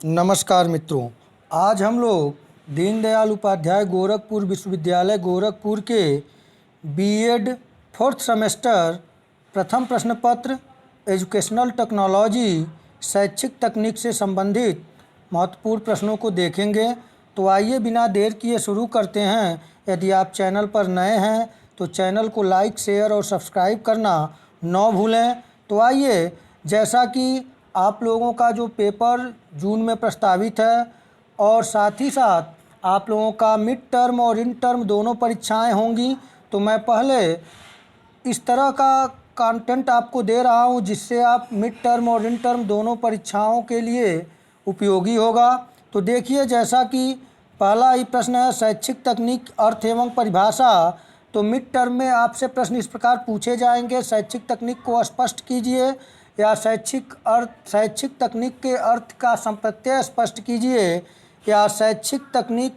नमस्कार मित्रों। आज हम लोग दीनदयाल उपाध्याय गोरखपुर विश्वविद्यालय गोरखपुर के बीएड फोर्थ सेमेस्टर प्रथम प्रश्न पत्र एजुकेशनल टेक्नोलॉजी शैक्षिक तकनीक से संबंधित महत्वपूर्ण प्रश्नों को देखेंगे। तो आइए बिना देर किए शुरू करते हैं। यदि आप चैनल पर नए हैं तो चैनल को लाइक, शेयर और सब्सक्राइब करना न भूलें। तो आइए, जैसा कि आप लोगों का जो पेपर जून में प्रस्तावित है और साथ ही साथ आप लोगों का मिड टर्म और इन टर्म दोनों परीक्षाएं होंगी, तो मैं पहले इस तरह का कंटेंट आपको दे रहा हूं जिससे आप मिड टर्म और इन टर्म दोनों परीक्षाओं के लिए उपयोगी होगा। तो देखिए, जैसा कि पहला ही प्रश्न है शैक्षिक तकनीक अर्थ एवं परिभाषा। तो मिड टर्म में आपसे प्रश्न इस प्रकार पूछे जाएंगे: शैक्षिक तकनीक को स्पष्ट कीजिए, या शैक्षिक तकनीक के अर्थ का संप्रत्यय स्पष्ट कीजिए, या शैक्षिक तकनीक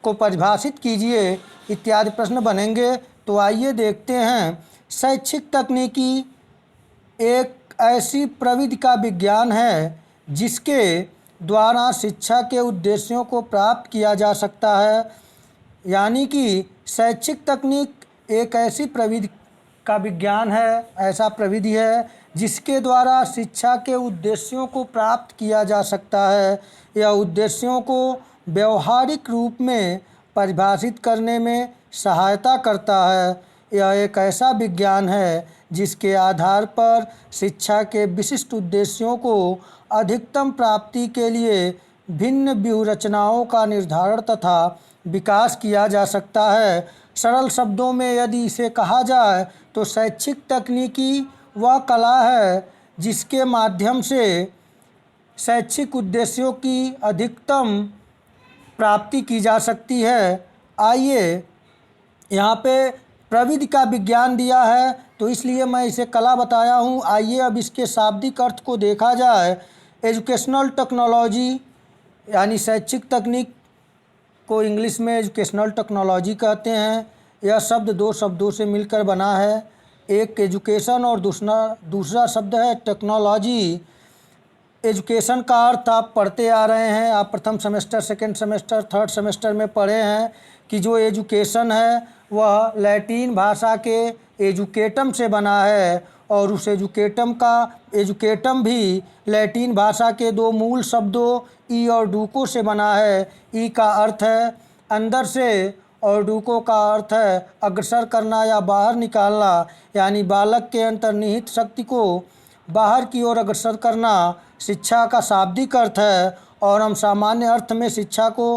को परिभाषित कीजिए, इत्यादि प्रश्न बनेंगे। तो आइए देखते हैं। शैक्षिक तकनीकी एक ऐसी प्रविधि का विज्ञान है जिसके द्वारा शिक्षा के उद्देश्यों को प्राप्त किया जा सकता है। यानी कि शैक्षिक तकनीक एक ऐसी प्रविधि का विज्ञान है, ऐसा प्रविधि है जिसके द्वारा शिक्षा के उद्देश्यों को प्राप्त किया जा सकता है। यह उद्देश्यों को व्यवहारिक रूप में परिभाषित करने में सहायता करता है। यह एक ऐसा विज्ञान है जिसके आधार पर शिक्षा के विशिष्ट उद्देश्यों को अधिकतम प्राप्ति के लिए भिन्न व्यूहरचनाओं का निर्धारण तथा विकास किया जा सकता है। सरल शब्दों में यदि इसे कहा जाए तो शैक्षिक तकनीकी वह कला है जिसके माध्यम से शैक्षिक उद्देश्यों की अधिकतम प्राप्ति की जा सकती है। आइए, यहाँ पे प्रविधि का विज्ञान दिया है तो इसलिए मैं इसे कला बताया हूँ। आइए अब इसके शाब्दिक अर्थ को देखा जाए। एजुकेशनल टेक्नोलॉजी यानी शैक्षिक तकनीक को इंग्लिश में एजुकेशनल टेक्नोलॉजी कहते हैं। यह शब्द दो शब्दों से मिलकर बना है, एक एजुकेशन और दूसरा शब्द है टेक्नोलॉजी। एजुकेशन का अर्थ आप पढ़ते आ रहे हैं, आप प्रथम semester, second semester, third semester में पढ़े हैं कि जो एजुकेशन है वह लैटिन भाषा के एजुकेटम से बना है, और उस एजुकेटम भी लैटिन भाषा के दो मूल शब्दों ई और डूको से बना है। ई का अर्थ है अंदर से और डूको का अर्थ है अग्रसर करना या बाहर निकालना, यानी बालक के अंतर्निहित शक्ति को बाहर की ओर अग्रसर करना शिक्षा का शाब्दिक अर्थ है। और हम सामान्य अर्थ में शिक्षा को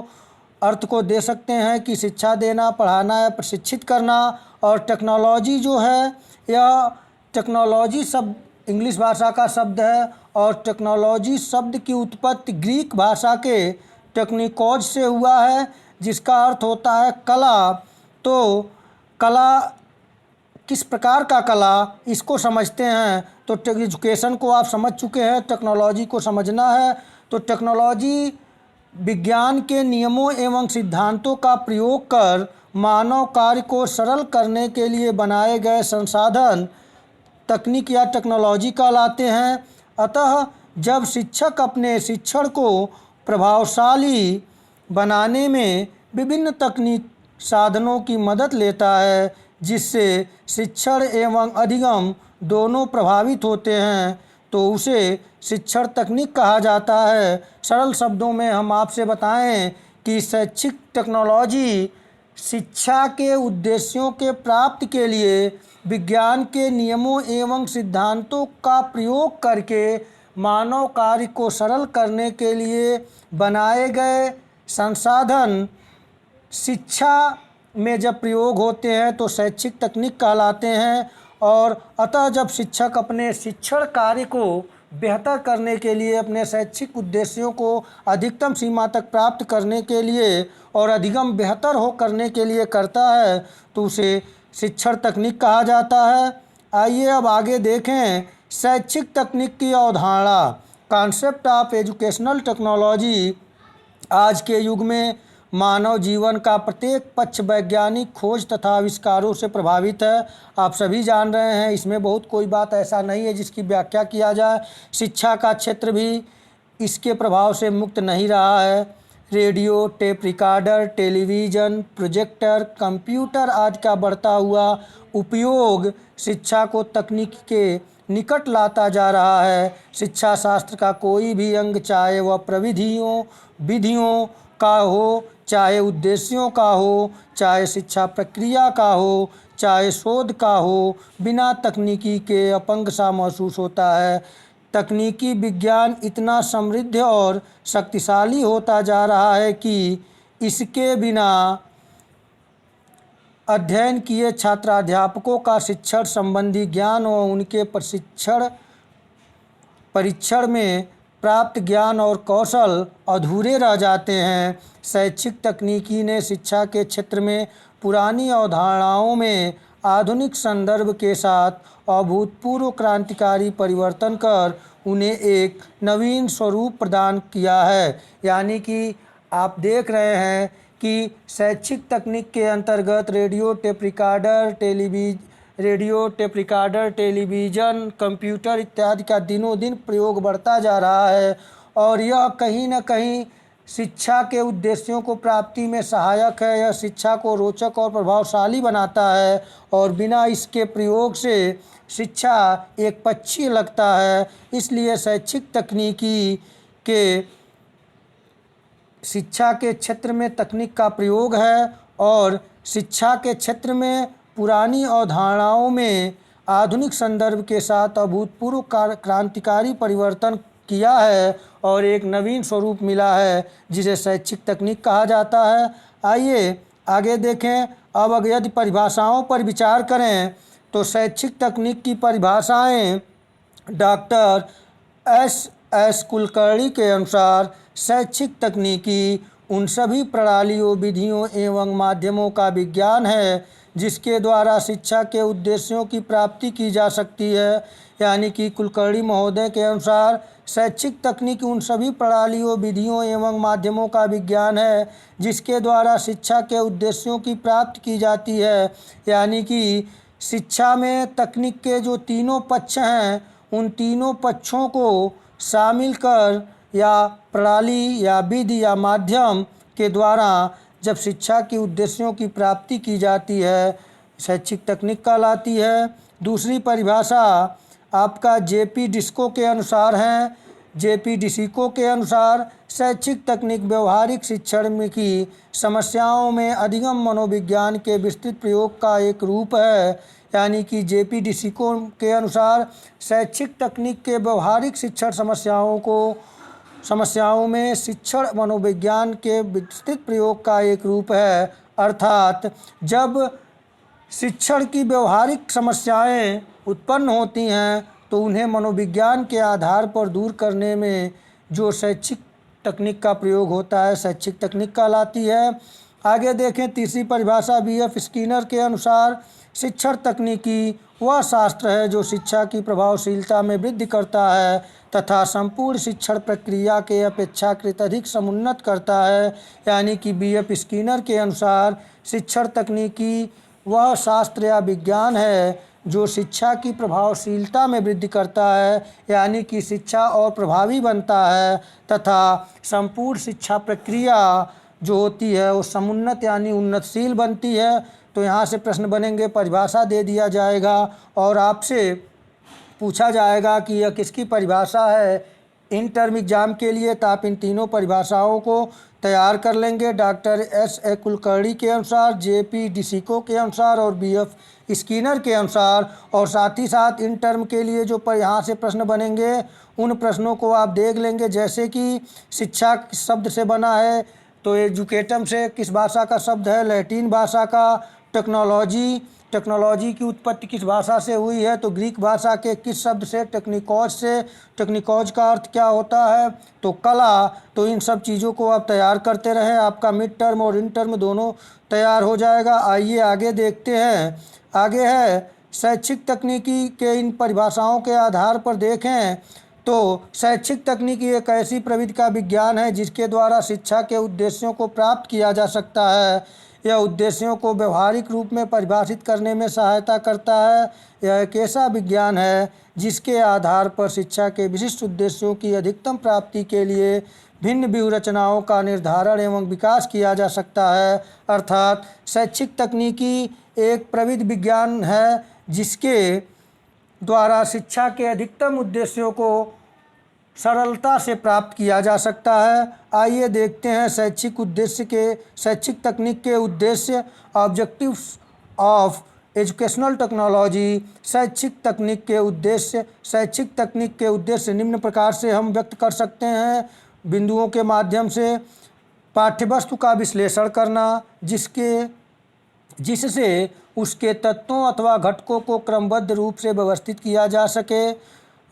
अर्थ को दे सकते हैं कि शिक्षा देना, पढ़ाना या प्रशिक्षित करना। और टेक्नोलॉजी जो है, यह टेक्नोलॉजी शब्द इंग्लिश भाषा का शब्द है, और टेक्नोलॉजी शब्द की उत्पत्ति ग्रीक भाषा के टेक्निकोज से हुआ है जिसका अर्थ होता है कला। तो कला किस प्रकार का कला, इसको समझते हैं। तो एजुकेशन को आप समझ चुके हैं, टेक्नोलॉजी को समझना है। तो टेक्नोलॉजी विज्ञान के नियमों एवं सिद्धांतों का प्रयोग कर मानव कार्य को सरल करने के लिए बनाए गए संसाधन तकनीक या टेक्नोलॉजी कहलाते हैं। अतः जब शिक्षक अपने शिक्षण को प्रभावशाली बनाने में विभिन्न तकनीक साधनों की मदद लेता है जिससे शिक्षण एवं अधिगम दोनों प्रभावित होते हैं, तो उसे शिक्षण तकनीक कहा जाता है। सरल शब्दों में हम आपसे बताएं कि शैक्षिक टेक्नोलॉजी शिक्षा के उद्देश्यों के प्राप्ति के लिए विज्ञान के नियमों एवं सिद्धांतों का प्रयोग करके मानव कार्य को सरल करने के लिए बनाए गए संसाधन शिक्षा में जब प्रयोग होते हैं तो शैक्षिक तकनीक कहलाते हैं। और अतः जब शिक्षक अपने शिक्षण कार्य को बेहतर करने के लिए, अपने शैक्षिक उद्देश्यों को अधिकतम सीमा तक प्राप्त करने के लिए और अधिगम बेहतर हो करने के लिए करता है, तो उसे शिक्षण तकनीक कहा जाता है। आइए अब आगे देखें शैक्षिक तकनीक की अवधारणा। कॉन्सेप्ट ऑफ एजुकेशनल टेक्नोलॉजी आज के युग में मानव जीवन का प्रत्येक पक्ष वैज्ञानिक खोज तथा आविष्कारों से प्रभावित है। आप सभी जान रहे हैं, इसमें बहुत कोई बात ऐसा नहीं है जिसकी व्याख्या किया जाए। शिक्षा का क्षेत्र भी इसके प्रभाव से मुक्त नहीं रहा है। Radio, tape recorder, television, projector, computer आदि का बढ़ता हुआ उपयोग शिक्षा को तकनीक के निकट लाता जा रहा है। शिक्षा शास्त्र का कोई भी अंग, चाहे वह प्रविधियों विधियों का हो, चाहे उद्देश्यों का हो, चाहे शिक्षा प्रक्रिया का हो, चाहे शोध का हो, बिना तकनीकी के अपंग सा महसूस होता है। तकनीकी विज्ञान इतना समृद्ध और शक्तिशाली होता जा रहा है कि इसके बिना अध्ययन किए छात्राध्यापकों का शिक्षण संबंधी ज्ञान व उनके परीक्षण में प्राप्त ज्ञान और कौशल अधूरे रह जाते हैं। शैक्षिक तकनीकी ने शिक्षा के क्षेत्र में पुरानी अवधारणाओं में आधुनिक संदर्भ के साथ अभूतपूर्व क्रांतिकारी परिवर्तन कर उन्हें एक नवीन स्वरूप प्रदान किया है। यानी कि आप देख रहे हैं कि शैक्षिक तकनीक के अंतर्गत radio, tape recorder, television, computer इत्यादि का दिनों दिन प्रयोग बढ़ता जा रहा है और यह कहीं न कहीं शिक्षा के उद्देश्यों को प्राप्ति में सहायक है। यह शिक्षा को रोचक और प्रभावशाली बनाता है और बिना इसके प्रयोग से शिक्षा एक पक्षीय लगता है। इसलिए शैक्षिक तकनीकी के शिक्षा के क्षेत्र में तकनीक का प्रयोग है और शिक्षा के क्षेत्र में पुरानी अवधारणाओं में आधुनिक संदर्भ के साथ अभूतपूर्व क्रांतिकारी परिवर्तन किया है और एक नवीन स्वरूप मिला है जिसे शैक्षिक तकनीक कहा जाता है। आइए आगे देखें। अब यदि परिभाषाओं पर विचार करें तो शैक्षिक तकनीक की परिभाषाएं डॉक्टर एस कुलकर्णी के अनुसार शैक्षिक तकनीकी उन सभी प्रणालियों, विधियों एवं माध्यमों का विज्ञान है जिसके द्वारा शिक्षा के उद्देश्यों की प्राप्ति की जा सकती है। यानी कि कुलकर्णी महोदय के अनुसार शैक्षिक तकनीक उन सभी प्रणालियों, विधियों एवं माध्यमों का विज्ञान है जिसके द्वारा शिक्षा के उद्देश्यों की प्राप्ति की जाती है। यानी कि शिक्षा में तकनीक के जो तीनों पक्ष हैं उन तीनों पक्षों को शामिल कर या प्रणाली या विधि या माध्यम के द्वारा जब शिक्षा के उद्देश्यों की प्राप्ति की जाती है शैक्षिक तकनीक कहलाती है। दूसरी परिभाषा आपका जेपी डिस्को के अनुसार है। जेपी डिस्को के अनुसार शैक्षिक तकनीक व्यवहारिक शिक्षण में की समस्याओं में अधिगम मनोविज्ञान के विस्तृत प्रयोग का एक रूप है। यानी कि जेपी डिस्को के अनुसार शैक्षिक तकनीक के व्यवहारिक शिक्षण समस्याओं में शिक्षण मनोविज्ञान के विस्तृत प्रयोग का एक रूप है। अर्थात जब शिक्षण की व्यवहारिक समस्याएं उत्पन्न होती हैं तो उन्हें मनोविज्ञान के आधार पर दूर करने में जो शैक्षिक तकनीक का प्रयोग होता है शैक्षिक तकनीक कहलाती है। आगे देखें तीसरी परिभाषा बीएफ स्किनर के अनुसार शिक्षण तकनीकी वह शास्त्र है जो शिक्षा की प्रभावशीलता में वृद्धि करता है तथा संपूर्ण शिक्षण प्रक्रिया के अपेक्षाकृत अधिक समुन्नत करता है। यानी कि बीएफ स्किनर के अनुसार शिक्षण तकनीकी वह शास्त्र या विज्ञान है जो शिक्षा की प्रभावशीलता में वृद्धि करता है। यानी कि शिक्षा और प्रभावी बनता है तथा संपूर्ण शिक्षा प्रक्रिया जो होती है वो समुन्नत यानी उन्नतशील बनती है। तो यहाँ से प्रश्न बनेंगे, परिभाषा दे दिया जाएगा और आपसे पूछा जाएगा कि यह किसकी परिभाषा है इन टर्म एग्जाम के लिए। तो आप इन तीनों परिभाषाओं को तैयार कर लेंगे डॉक्टर एस कुलकर्णी के अनुसार, जेपी डिस्को के अनुसार और बीएफ स्किनर के अनुसार। और साथ ही साथ इन टर्म के लिए जो यहाँ से प्रश्न बनेंगे उन प्रश्नों को आप देख लेंगे। जैसे कि शिक्षा किस शब्द से बना है तो एजुकेटम से किस भाषा का शब्द है, लैटिन भाषा का। टेक्नोलॉजी की उत्पत्ति किस भाषा से हुई है तो ग्रीक भाषा के किस शब्द से, टेक्निकॉज से। टेक्निकॉज का अर्थ क्या होता है तो कला। तो इन सब चीज़ों को आप तैयार करते रहें, आपका मिड टर्म और इन टर्म दोनों तैयार हो जाएगा। आइए आगे देखते हैं। आगे है शैक्षिक तकनीकी के इन परिभाषाओं के आधार पर देखें तो शैक्षिक तकनीकी एक ऐसी प्रविधि का विज्ञान है जिसके द्वारा शिक्षा के उद्देश्यों को प्राप्त किया जा सकता है। यह उद्देश्यों को व्यवहारिक रूप में परिभाषित करने में सहायता करता है। यह एक ऐसा विज्ञान है जिसके आधार पर शिक्षा के विशिष्ट उद्देश्यों की अधिकतम प्राप्ति के लिए भिन्न व्यूहरचनाओं का निर्धारण एवं विकास किया जा सकता है। अर्थात शैक्षिक तकनीकी एक प्रविधि विज्ञान है जिसके द्वारा शिक्षा के अधिकतम उद्देश्यों को सरलता से प्राप्त किया जा सकता है। आइए देखते हैं शैक्षिक तकनीक के उद्देश्य। Objectives of educational technology. शैक्षिक तकनीक के उद्देश्य निम्न प्रकार से हम व्यक्त कर सकते हैं बिंदुओं के माध्यम से। पाठ्यवस्तु का विश्लेषण करना जिससे उसके तत्वों अथवा घटकों को क्रमबद्ध रूप से व्यवस्थित किया जा सके,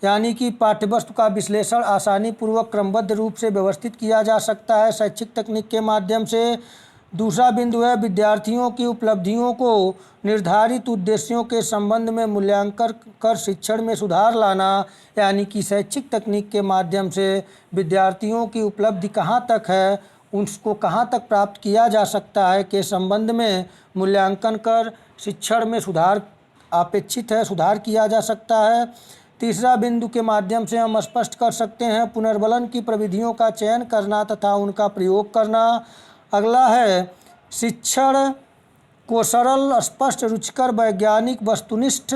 यानी कि पाठ्यवस्तु का विश्लेषण आसानी पूर्वक क्रमबद्ध रूप से व्यवस्थित किया जा सकता है शैक्षिक तकनीक के माध्यम से। दूसरा बिंदु है विद्यार्थियों की उपलब्धियों को निर्धारित उद्देश्यों के संबंध में मूल्यांकन कर शिक्षण में सुधार लाना, यानी कि शैक्षिक तकनीक के माध्यम से विद्यार्थियों की उपलब्धि कहाँ तक है, उसको कहाँ तक प्राप्त किया जा सकता है के संबंध में मूल्यांकन कर शिक्षण में सुधार किया जा सकता है। तीसरा बिंदु के माध्यम से हम स्पष्ट कर सकते हैं पुनर्बलन की प्रविधियों का चयन करना तथा उनका प्रयोग करना। अगला है शिक्षण को सरल, स्पष्ट, रुचिकर, वैज्ञानिक, वस्तुनिष्ठ,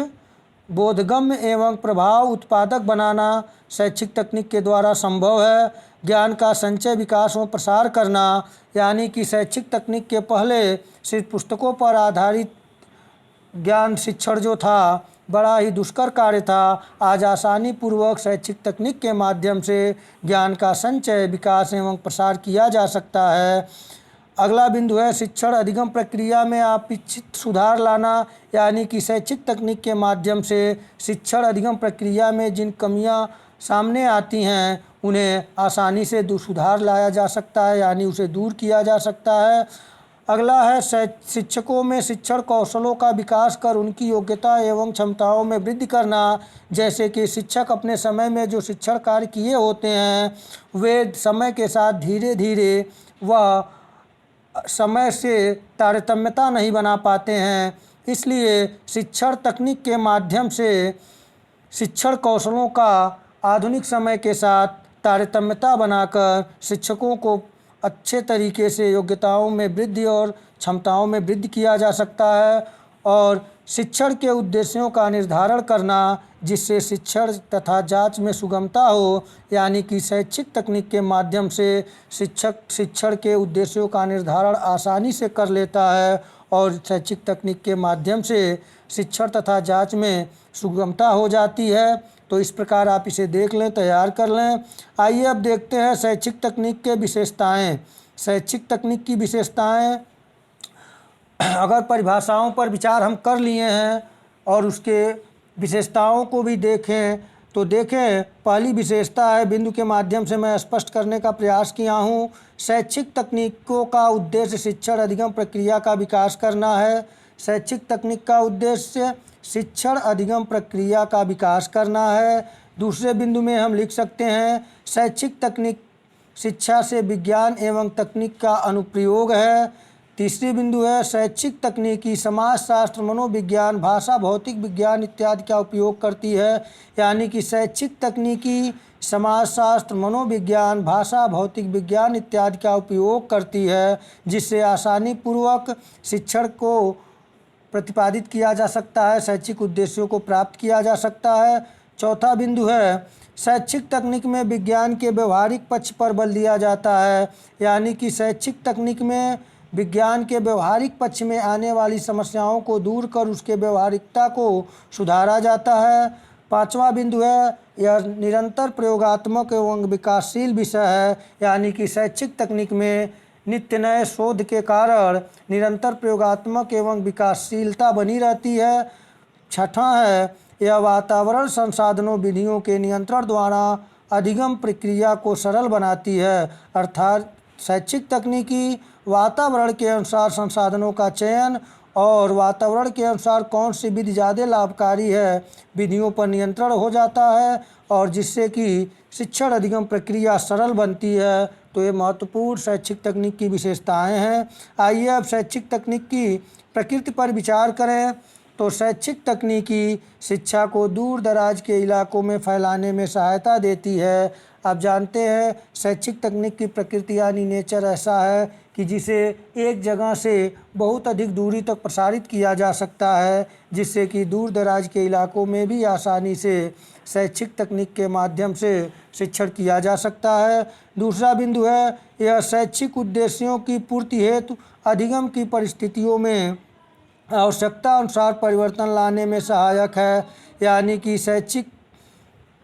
बोधगम्य एवं प्रभाव उत्पादक बनाना शैक्षिक तकनीक के द्वारा संभव है। ज्ञान का संचय, विकास व प्रसार करना, यानी कि शैक्षिक तकनीक के पहले सिर्फ पुस्तकों पर आधारित ज्ञान शिक्षण जो था बड़ा ही दुष्कर कार्य था। आज आसानी पूर्वक शैक्षिक तकनीक के माध्यम से ज्ञान का संचय, विकास एवं प्रसार किया जा सकता है। अगला बिंदु है शिक्षण अधिगम प्रक्रिया में अपेक्षित सुधार लाना, यानी कि शैक्षिक तकनीक के माध्यम से शिक्षण अधिगम प्रक्रिया में जिन कमियां सामने आती हैं उन्हें आसानी से सुधार लाया जा सकता है, यानी उसे दूर किया जा सकता है। अगला है शिक्षकों में शिक्षण कौशलों का विकास कर उनकी योग्यता एवं क्षमताओं में वृद्धि करना, जैसे कि शिक्षक अपने समय में जो शिक्षण कार्य किए होते हैं वे समय के साथ धीरे धीरे वह समय से तारतम्यता नहीं बना पाते हैं। इसलिए शिक्षण तकनीक के माध्यम से शिक्षण कौशलों का आधुनिक समय के साथ तारतम्यता बनाकर शिक्षकों को अच्छे तरीके से योग्यताओं में वृद्धि और क्षमताओं में वृद्धि किया जा सकता है। और शिक्षण के उद्देश्यों का निर्धारण करना जिससे शिक्षण तथा जांच में सुगमता हो, यानी कि शैक्षिक तकनीक के माध्यम से शिक्षक शिक्षण के उद्देश्यों का निर्धारण आसानी से कर लेता है और शैक्षिक तकनीक के माध्यम से शिक्षण तथा जांच में सुगमता हो जाती है। तो इस प्रकार आप इसे देख लें, तैयार कर लें। आइए अब देखते हैं शैक्षिक तकनीक के विशेषताएं। शैक्षिक तकनीक की विशेषताएं अगर परिभाषाओं पर विचार हम कर लिए हैं और उसके विशेषताओं को भी देखें तो देखें, पहली विशेषता है बिंदु के माध्यम से मैं स्पष्ट करने का प्रयास किया हूँ। शैक्षिक तकनीकों का उद्देश्य शिक्षण अधिगम प्रक्रिया का विकास करना है। शैक्षिक तकनीक का उद्देश्य शिक्षण अधिगम प्रक्रिया का विकास करना है। दूसरे बिंदु में हम लिख सकते हैं शैक्षिक तकनीक शिक्षा से विज्ञान एवं तकनीक का अनुप्रयोग है। तीसरी बिंदु है शैक्षिक तकनीकी समाजशास्त्र, मनोविज्ञान, भाषा, भौतिक विज्ञान इत्यादि का उपयोग करती है, यानी कि शैक्षिक तकनीकी समाजशास्त्र, मनोविज्ञान, भाषा, भौतिक विज्ञान इत्यादि का उपयोग करती है, जिससे आसानी पूर्वक शिक्षण को प्रतिपादित किया जा सकता है, शैक्षिक उद्देश्यों को प्राप्त किया जा सकता है। चौथा बिंदु है शैक्षिक तकनीक में विज्ञान के व्यवहारिक पक्ष पर बल दिया जाता है, यानी कि शैक्षिक तकनीक में विज्ञान के व्यवहारिक पक्ष में आने वाली समस्याओं को दूर कर उसके व्यवहारिकता को सुधारा जाता है। पांचवा बिंदु है यह निरंतर प्रयोगात्मक एवं विकासशील विषय है, यानी कि शैक्षिक तकनीक में नित्य नए शोध के कारण निरंतर प्रयोगात्मक एवं विकासशीलता बनी रहती है। छठा है यह वातावरण संसाधनों विधियों के नियंत्रण द्वारा अधिगम प्रक्रिया को सरल बनाती है, अर्थात शैक्षिक तकनीकी वातावरण के अनुसार संसाधनों का चयन और वातावरण के अनुसार कौन सी विधि ज़्यादा लाभकारी है, विधियों पर नियंत्रण हो जाता है और जिससे कि शिक्षण अधिगम प्रक्रिया सरल बनती है, तो ये महत्वपूर्ण शैक्षिक तकनीक की विशेषताएं हैं। आइए अब शैक्षिक तकनीक की प्रकृति पर विचार करें। तो शैक्षिक तकनीकी शिक्षा को दूर दराज के इलाकों में फैलाने में सहायता देती है। आप जानते हैं शैक्षिक तकनीक की प्रकृति यानी नेचर ऐसा है कि जिसे एक जगह से बहुत अधिक दूरी तक प्रसारित किया जा सकता है, जिससे कि दूर दराज के इलाकों में भी आसानी से शैक्षिक तकनीक के माध्यम से शिक्षण किया जा सकता है। दूसरा बिंदु है, यह शैक्षिक उद्देश्यों की पूर्ति हेतु अधिगम की परिस्थितियों में आवश्यकता अनुसार परिवर्तन लाने में सहायक है। यानी कि शैक्षिक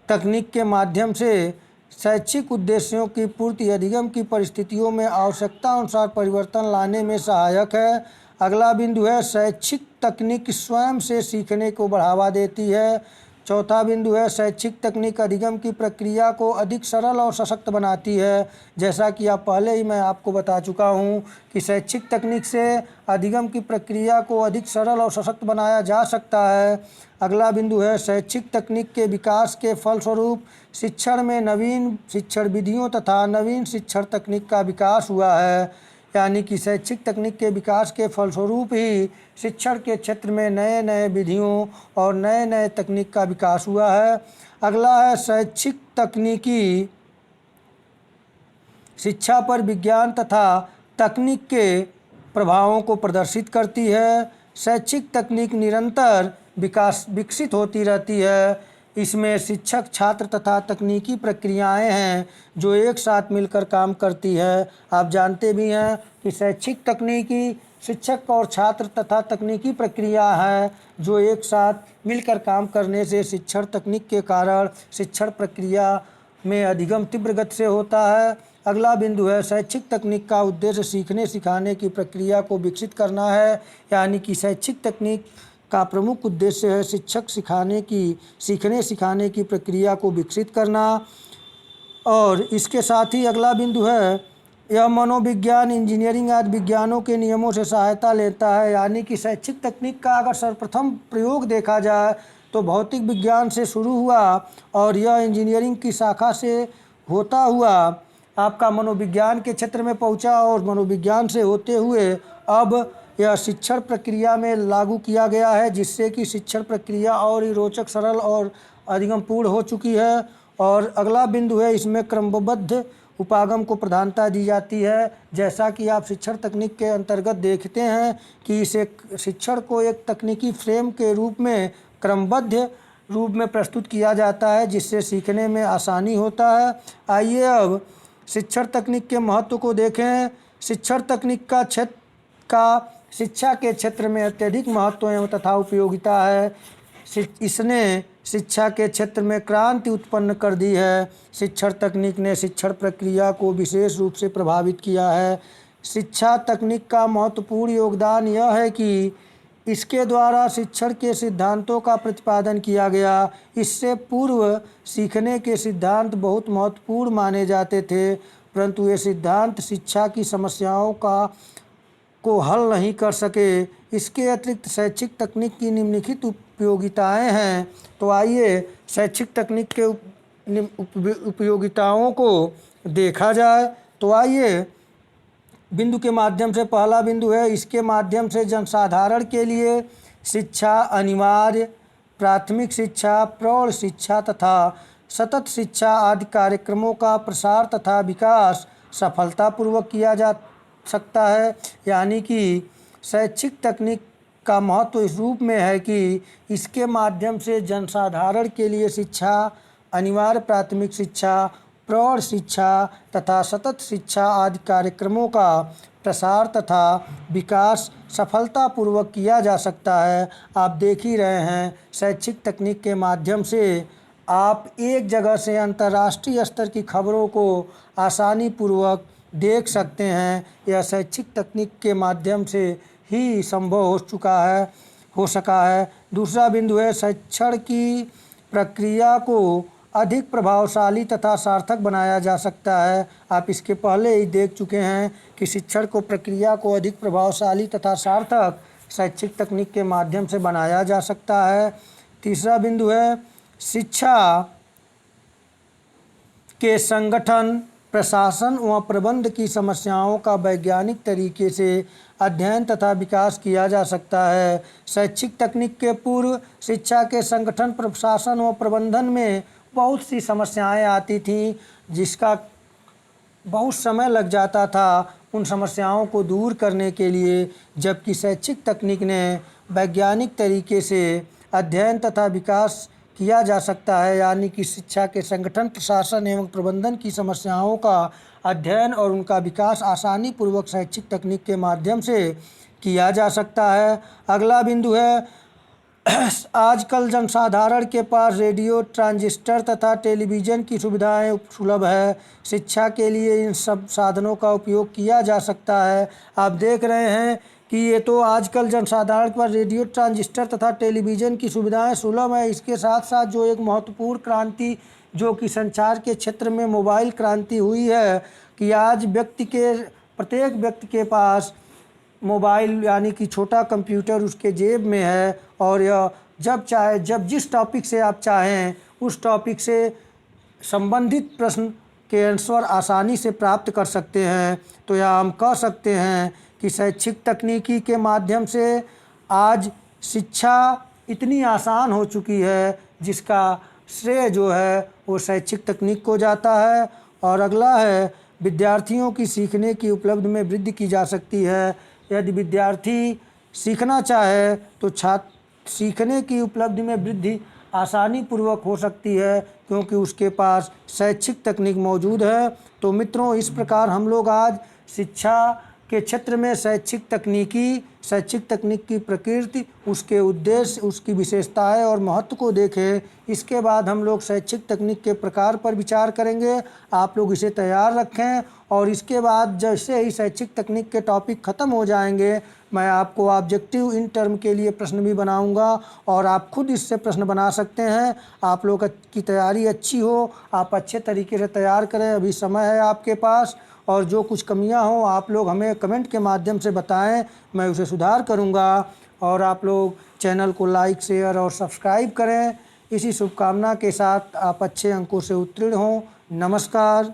तकनीक के माध्यम से शैक्षिक उद्देश्यों की पूर्ति अधिगम की परिस्थितियों में आवश्यकता अनुसार परिवर्तन लाने में सहायक है। अगला बिंदु है, शैक्षिक तकनीक स्वयं से सीखने को बढ़ावा देती है। चौथा बिंदु है, शैक्षिक तकनीक अधिगम की प्रक्रिया को अधिक सरल और सशक्त बनाती है। जैसा कि आप पहले ही मैं आपको बता चुका हूं कि शैक्षिक तकनीक से अधिगम की प्रक्रिया को अधिक सरल और सशक्त बनाया जा सकता है। अगला बिंदु है, शैक्षिक तकनीक के विकास के फलस्वरूप शिक्षण में नवीन शिक्षण विधियों तथा नवीन शिक्षण तकनीक का विकास हुआ है। यानी कि शैक्षिक तकनीक के विकास के फलस्वरूप ही शिक्षण के क्षेत्र में नए नए विधियों और नए नए तकनीक का विकास हुआ है। अगला है, शैक्षिक तकनीकी शिक्षा पर विज्ञान तथा तकनीक के प्रभावों को प्रदर्शित करती है। शैक्षिक तकनीक निरंतर विकसित होती रहती है। इसमें शिक्षक, छात्र तथा तकनीकी प्रक्रियाएं हैं जो एक साथ मिलकर काम करती है। आप जानते भी हैं कि शैक्षिक तकनीकी शिक्षक और छात्र तथा तकनीकी प्रक्रिया है जो एक साथ मिलकर काम करने से शिक्षण तकनीक के कारण शिक्षण प्रक्रिया में अधिगम तीव्र गति से होता है। अगला बिंदु है, शैक्षिक तकनीक का उद्देश्य सीखने सिखाने की प्रक्रिया को विकसित करना है। यानी कि शैक्षिक तकनीक का प्रमुख उद्देश्य है सीखने सिखाने की प्रक्रिया को विकसित करना। और इसके साथ ही अगला बिंदु है, यह मनोविज्ञान, इंजीनियरिंग आदि विज्ञानों के नियमों से सहायता लेता है। यानी कि शैक्षिक तकनीक का अगर सर्वप्रथम प्रयोग देखा जाए तो भौतिक विज्ञान से शुरू हुआ और यह इंजीनियरिंग की शाखा से होता हुआ आपका मनोविज्ञान के क्षेत्र में पहुंचा और मनोविज्ञान से होते हुए अब यह शिक्षण प्रक्रिया में लागू किया गया है, जिससे कि शिक्षण प्रक्रिया और ही रोचक, सरल और अधिगमपूर्ण हो चुकी है। और अगला बिंदु है, इसमें क्रमबद्ध उपागम को प्रधानता दी जाती है। जैसा कि आप शिक्षण तकनीक के अंतर्गत देखते हैं कि इसे शिक्षण को एक तकनीकी फ्रेम के रूप में क्रमबद्ध रूप में प्रस्तुत किया जाता है, जिससे सीखने में आसानी होता है। आइए अब शिक्षण तकनीक के महत्व को देखें। शिक्षण तकनीक का शिक्षा के क्षेत्र में अत्यधिक महत्व एवं तथा उपयोगिता है। इसने शिक्षा के क्षेत्र में क्रांति उत्पन्न कर दी है। शिक्षण तकनीक ने शिक्षण प्रक्रिया को विशेष रूप से प्रभावित किया है। शिक्षा तकनीक का महत्वपूर्ण योगदान यह है कि इसके द्वारा शिक्षण के सिद्धांतों का प्रतिपादन किया गया। इससे पूर्व सीखने के सिद्धांत बहुत महत्वपूर्ण माने जाते थे, परंतु ये सिद्धांत शिक्षा की समस्याओं को हल नहीं कर सके। इसके अतिरिक्त शैक्षिक तकनीक की निम्नलिखित उपयोगिताएं हैं। तो आइए शैक्षिक तकनीक के उपयोगिताओं को देखा जाए। तो आइए बिंदु के माध्यम से, पहला बिंदु है, इसके माध्यम से जनसाधारण के लिए शिक्षा, अनिवार्य, प्राथमिक शिक्षा, प्रौढ़ शिक्षा तथा सतत शिक्षा आदि कार्यक्रमों का प्रसार तथा विकास सफलतापूर्वक किया जा सकता है। यानी कि शैक्षिक तकनीक का महत्व इस रूप में है कि इसके माध्यम से जनसाधारण के लिए शिक्षा, अनिवार्य प्राथमिक शिक्षा, प्रौढ़ शिक्षा तथा सतत शिक्षा आदि कार्यक्रमों का प्रसार तथा विकास सफलतापूर्वक किया जा सकता है। आप देख ही रहे हैं शैक्षिक तकनीक के माध्यम से आप एक जगह से अंतर्राष्ट्रीय स्तर की खबरों को आसानी पूर्वक देख सकते हैं। यह शैक्षिक तकनीक के माध्यम से ही संभव हो सका है। दूसरा बिंदु है, शिक्षण की प्रक्रिया को अधिक प्रभावशाली तथा सार्थक बनाया जा सकता है। आप इसके पहले ही देख चुके हैं कि शिक्षण को प्रक्रिया को अधिक प्रभावशाली तथा सार्थक शैक्षिक तकनीक के माध्यम से बनाया जा सकता है। तीसरा बिंदु है, शिक्षा के संगठन प्रशासन व प्रबंध की समस्याओं का वैज्ञानिक तरीके से अध्ययन तथा विकास किया जा सकता है। शैक्षिक तकनीक के पूर्व शिक्षा के संगठन, प्रशासन व प्रबंधन में बहुत सी समस्याएं आती थीं, जिसका बहुत समय लग जाता था उन समस्याओं को दूर करने के लिए, जबकि शैक्षिक तकनीक ने वैज्ञानिक तरीके से अध्ययन तथा विकास किया जा सकता है। यानी कि शिक्षा के संगठन, प्रशासन एवं प्रबंधन की समस्याओं का अध्ययन और उनका विकास आसानी पूर्वक शैक्षिक तकनीक के माध्यम से किया जा सकता है। अगला बिंदु है आजकल जनसाधारण के पास रेडियो, ट्रांजिस्टर तथा टेलीविज़न की सुविधाएं सुलभ है। शिक्षा के लिए इन सब साधनों का उपयोग किया जा सकता है। आप देख रहे हैं कि ये तो आजकल जनसाधारण के पास रेडियो, ट्रांजिस्टर तथा टेलीविज़न की सुविधाएं सुलभ है। इसके साथ साथ जो एक महत्वपूर्ण क्रांति जो कि संचार के क्षेत्र में मोबाइल क्रांति हुई है कि आज प्रत्येक व्यक्ति के पास मोबाइल यानी कि छोटा कंप्यूटर उसके जेब में है, और यह जब जिस टॉपिक से आप चाहें उस टॉपिक से संबंधित प्रश्न के आंसर आसानी से प्राप्त कर सकते हैं। तो यह हम कह सकते हैं कि शैक्षिक तकनीकी के माध्यम से आज शिक्षा इतनी आसान हो चुकी है, जिसका श्रेय जो है वो शैक्षिक तकनीक को जाता है। और अगला है विद्यार्थियों की सीखने की उपलब्धि में वृद्धि की जा सकती है। यदि विद्यार्थी सीखना चाहे तो छात्र सीखने की उपलब्धि में वृद्धि आसानी पूर्वक हो सकती है, क्योंकि उसके पास शैक्षिक तकनीक मौजूद है। तो मित्रों, इस प्रकार हम लोग आज शिक्षा के क्षेत्र में शैक्षिक तकनीक की प्रकृति, उसके उद्देश्य, उसकी विशेषताएं और महत्व को देखें। इसके बाद हम लोग शैक्षिक तकनीक के प्रकार पर विचार करेंगे। आप लोग इसे तैयार रखें, और इसके बाद जैसे ही शैक्षिक तकनीक के टॉपिक ख़त्म हो जाएंगे, मैं आपको ऑब्जेक्टिव इन टर्म के लिए प्रश्न भी बनाऊंगा, और आप खुद इससे प्रश्न बना सकते हैं। आप लोग की तैयारी अच्छी हो, आप अच्छे तरीके से तैयार करें। अभी समय है आपके पास, और जो कुछ कमियां हो आप लोग हमें कमेंट के माध्यम से बताएं, मैं उसे सुधार करूंगा। और आप लोग चैनल को लाइक, शेयर और सब्सक्राइब करें। इसी शुभकामना के साथ आप अच्छे अंकों से उत्तीर्ण हों। नमस्कार।